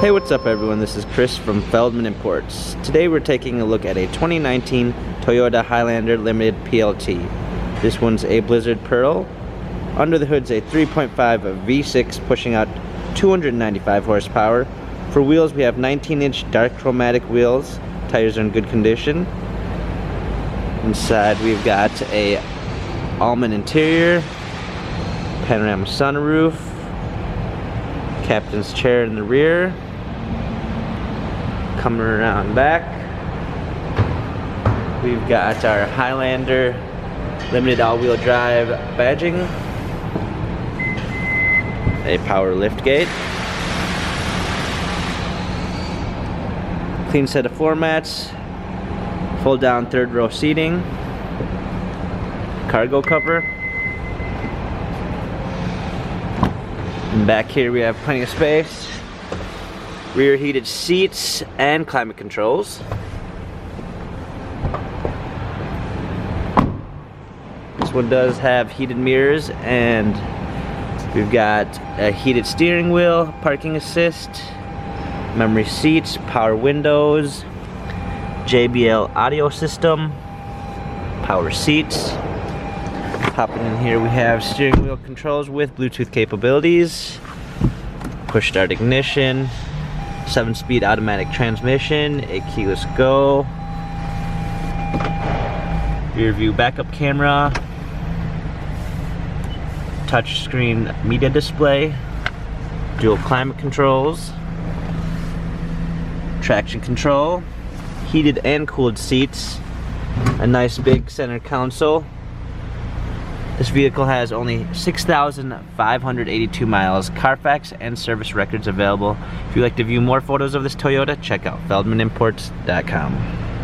Hey, what's up everyone? This is Chris from Feldmann Imports. Today we're taking a look at a 2019 Toyota Highlander Limited PLT. This one's a Blizzard Pearl. Under the hood's a 3.5 V6 pushing out 295 horsepower. For wheels we have 19-inch dark chromatic wheels. Tires are in good condition. Inside we've got a almond interior, panorama sunroof, captain's chair in the rear. Coming around back, we've got our Highlander limited all-wheel drive badging, a power liftgate, clean set of floor mats, fold down third row seating, cargo cover, and back here we have plenty of space. Rear heated seats and climate controls. This one does have heated mirrors, and we've got a heated steering wheel, parking assist, memory seats, power windows, JBL audio system, power seats. Popping in here we have steering wheel controls with Bluetooth capabilities, push start ignition, 7-speed automatic transmission, a keyless go, rear view backup camera, touchscreen media display, dual climate controls, traction control, heated and cooled seats, a nice big center console. This vehicle has only 6,582 miles, Carfax and service records available. If you'd like to view more photos of this Toyota, check out feldmanimports.com.